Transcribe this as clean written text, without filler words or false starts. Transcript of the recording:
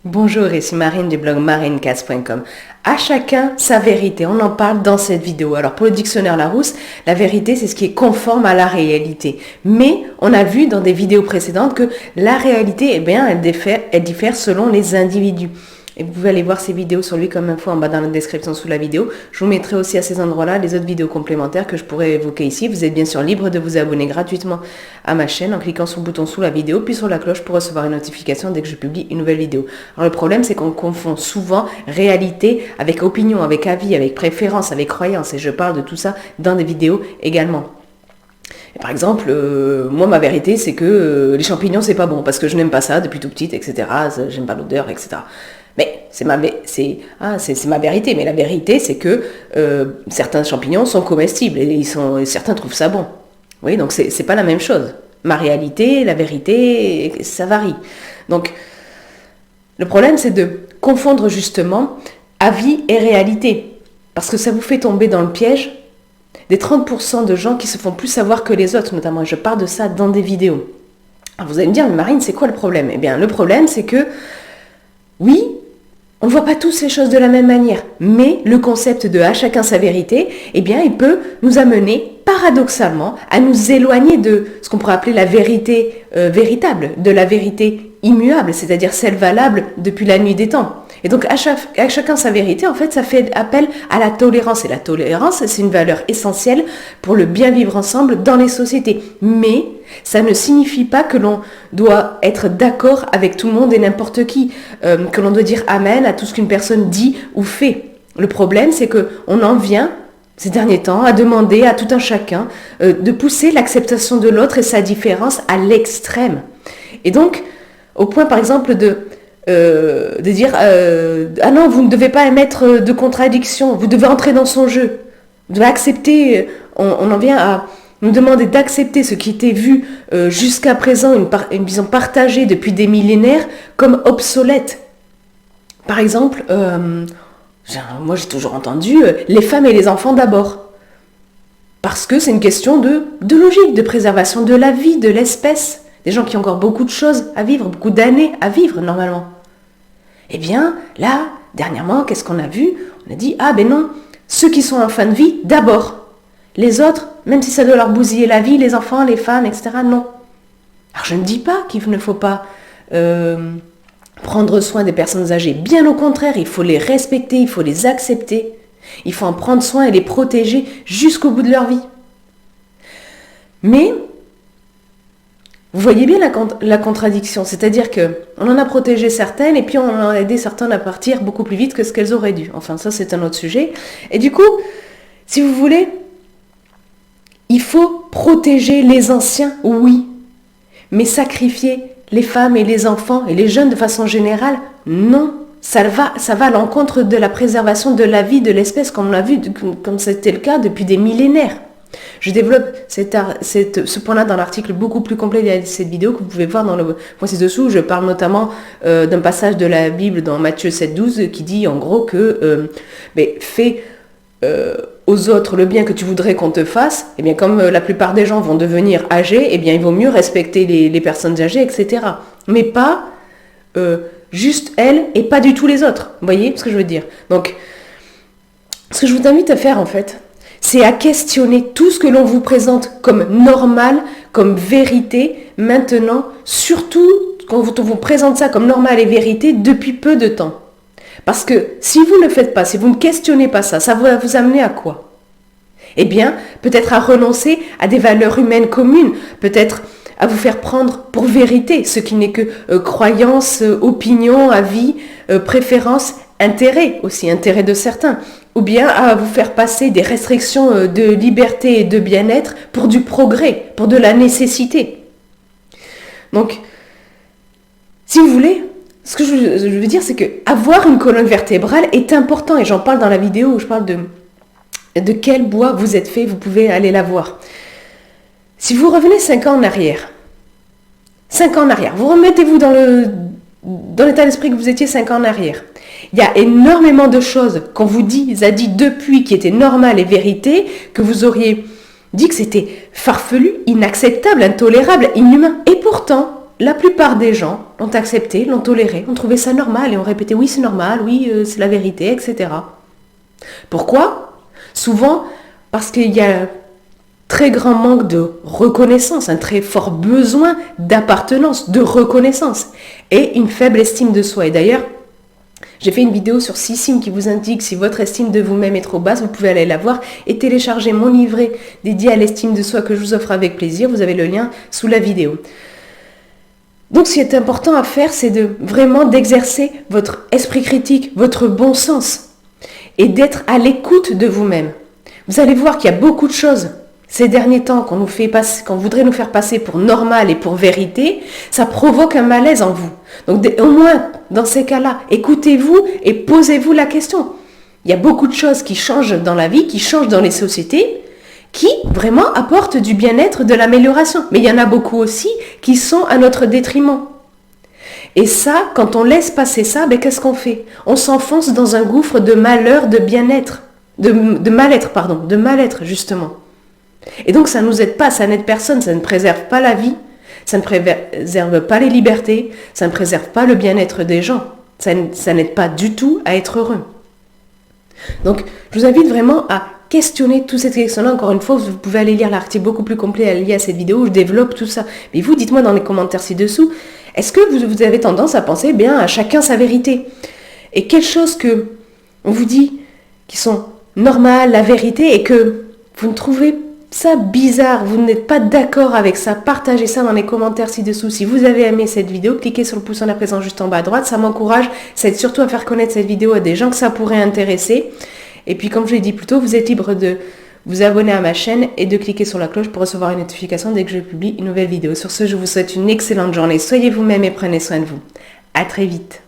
Bonjour, ici Marine du blog marinecast.com. À chacun sa vérité, on en parle dans cette vidéo. Alors pour le dictionnaire Larousse, la vérité c'est ce qui est conforme à la réalité. Mais on a vu dans des vidéos précédentes que la réalité, eh bien, elle diffère selon les individus. Et vous pouvez aller voir ces vidéos sur lui comme info en bas dans la description sous la vidéo. Je vous mettrai aussi à ces endroits-là les autres vidéos complémentaires que je pourrais évoquer ici. Vous êtes bien sûr libre de vous abonner gratuitement à ma chaîne en cliquant sur le bouton sous la vidéo, puis sur la cloche pour recevoir une notification dès que je publie une nouvelle vidéo. Alors le problème, c'est qu'on confond souvent réalité avec opinion, avec avis, avec préférence, avec croyance. Et je parle de tout ça dans des vidéos également. Et par exemple, moi ma vérité c'est que les champignons c'est pas bon parce que je n'aime pas ça depuis tout petite, etc. J'aime pas l'odeur, etc. Mais c'est ma vérité. Mais la vérité c'est que certains champignons sont comestibles et certains trouvent ça bon. Oui, donc c'est pas la même chose. Ma réalité, la vérité, ça varie. Donc le problème c'est de confondre justement avis et réalité. Parce que ça vous fait tomber dans le piège des 30% de gens qui se font plus savoir que les autres, notamment. Je parle de ça dans des vidéos. Alors vous allez me dire, mais Marine, c'est quoi le problème? Eh bien, le problème, c'est que, oui, on ne voit pas tous les choses de la même manière, mais le concept de à chacun sa vérité, eh bien, il peut nous amener, paradoxalement, à nous éloigner de ce qu'on pourrait appeler la vérité véritable, de la vérité immuable, c'est-à-dire celle valable depuis la nuit des temps. Et donc, à chacun sa vérité, en fait, ça fait appel à la tolérance. Et la tolérance, c'est une valeur essentielle pour le bien vivre ensemble dans les sociétés. Mais ça ne signifie pas que l'on doit être d'accord avec tout le monde et n'importe qui, que l'on doit dire amen à tout ce qu'une personne dit ou fait. Le problème, c'est qu'on en vient, ces derniers temps, à demander à tout un chacun de pousser l'acceptation de l'autre et sa différence à l'extrême. Et donc, au point, par exemple, de dire ah non, vous ne devez pas émettre de contradiction, vous devez entrer dans son jeu, vous devez accepter, on en vient à nous demander d'accepter ce qui était vu jusqu'à présent, une vision partagée depuis des millénaires, comme obsolète. Par exemple, moi j'ai toujours entendu les femmes et les enfants d'abord. Parce que c'est une question de logique, de préservation de la vie, de l'espèce. Des gens qui ont encore beaucoup de choses à vivre, beaucoup d'années à vivre normalement. Eh bien, là, dernièrement, qu'est-ce qu'on a vu? On a dit, ah ben non, ceux qui sont en fin de vie, d'abord. Les autres, même si ça doit leur bousiller la vie, les enfants, les femmes, etc., non. Alors je ne dis pas qu'il ne faut pas prendre soin des personnes âgées. Bien au contraire, il faut les respecter, il faut les accepter. Il faut en prendre soin et les protéger jusqu'au bout de leur vie. Mais vous voyez bien la contradiction, c'est-à-dire qu'on en a protégé certaines et puis on en a aidé certaines à partir beaucoup plus vite que ce qu'elles auraient dû. Enfin, ça c'est un autre sujet. Et du coup, si vous voulez, il faut protéger les anciens, oui, mais sacrifier les femmes et les enfants et les jeunes de façon générale, non. Ça va à l'encontre de la préservation de la vie de l'espèce, comme on l'a vu, comme c'était le cas depuis des millénaires. Je développe ce point-là dans l'article beaucoup plus complet de cette vidéo que vous pouvez voir dans le point ci-dessous. Je parle notamment d'un passage de la Bible dans Matthieu 7,12 qui dit en gros que fais aux autres le bien que tu voudrais qu'on te fasse. Et bien comme la plupart des gens vont devenir âgés, et bien il vaut mieux respecter les personnes âgées, etc. Mais pas juste elles et pas du tout les autres. Vous voyez ce que je veux dire? Donc, ce que je vous invite à faire en fait, c'est à questionner tout ce que l'on vous présente comme normal, comme vérité, maintenant, surtout quand on vous présente ça comme normal et vérité depuis peu de temps. Parce que si vous ne le faites pas, si vous ne questionnez pas ça, ça va vous amener à quoi? Eh bien, peut-être à renoncer à des valeurs humaines communes, peut-être à vous faire prendre pour vérité ce qui n'est que croyance, opinion, avis, préférence, intérêt aussi, intérêt de certains. Ou bien à vous faire passer des restrictions de liberté et de bien-être pour du progrès, pour de la nécessité. Donc, si vous voulez, ce que je veux dire, c'est que avoir une colonne vertébrale est important, et j'en parle dans la vidéo où je parle de quel bois vous êtes fait, vous pouvez aller la voir. Si vous revenez 5 ans en arrière, vous remettez-vous dans l'état d'esprit que vous étiez 5 ans en arrière. Il y a énormément de choses qu'on vous a dit depuis qui étaient normales et vérités, que vous auriez dit que c'était farfelu, inacceptable, intolérable, inhumain. Et pourtant, la plupart des gens l'ont accepté, l'ont toléré, ont trouvé ça normal et ont répété oui c'est normal, oui c'est la vérité, etc. Pourquoi? Souvent parce qu'il y a un très grand manque de reconnaissance, un très fort besoin d'appartenance, de reconnaissance et une faible estime de soi. Et d'ailleurs, j'ai fait une vidéo sur 6 signes qui vous indiquent si votre estime de vous-même est trop basse. Vous pouvez aller la voir et télécharger mon livret dédié à l'estime de soi que je vous offre avec plaisir. Vous avez le lien sous la vidéo. Donc ce qui est important à faire, c'est vraiment d'exercer votre esprit critique, votre bon sens et d'être à l'écoute de vous-même. Vous allez voir qu'il y a beaucoup de choses ces derniers temps qu'on voudrait nous faire passer pour normal et pour vérité, ça provoque un malaise en vous. Donc au moins, dans ces cas-là, écoutez-vous et posez-vous la question. Il y a beaucoup de choses qui changent dans la vie, qui changent dans les sociétés, qui vraiment apportent du bien-être, de l'amélioration. Mais il y en a beaucoup aussi qui sont à notre détriment. Et ça, quand on laisse passer ça, qu'est-ce qu'on fait? On s'enfonce dans un gouffre de malheur, de bien-être, de mal-être justement. Et donc ça ne nous aide pas, ça n'aide personne, ça ne préserve pas la vie, ça ne préserve pas les libertés, ça ne préserve pas le bien-être des gens, ça n'aide pas du tout à être heureux. Donc je vous invite vraiment à questionner toutes ces questions-là. Encore une fois, vous pouvez aller lire l'article beaucoup plus complet lié à cette vidéo où je développe tout ça. Mais vous, dites-moi dans les commentaires ci-dessous, est-ce que vous avez tendance à penser bien à chacun sa vérité? Et quelque chose que on vous dit qui sont normales, la vérité, et que vous ne trouvez ça bizarre, vous n'êtes pas d'accord avec ça, partagez ça dans les commentaires ci-dessous. Si vous avez aimé cette vidéo, cliquez sur le pouce en à présent juste en bas à droite, ça m'encourage, ça aide surtout à faire connaître cette vidéo à des gens que ça pourrait intéresser. Et puis comme je l'ai dit plus tôt, vous êtes libre de vous abonner à ma chaîne et de cliquer sur la cloche pour recevoir une notification dès que je publie une nouvelle vidéo. Sur ce, je vous souhaite une excellente journée, soyez vous-même et prenez soin de vous. À très vite.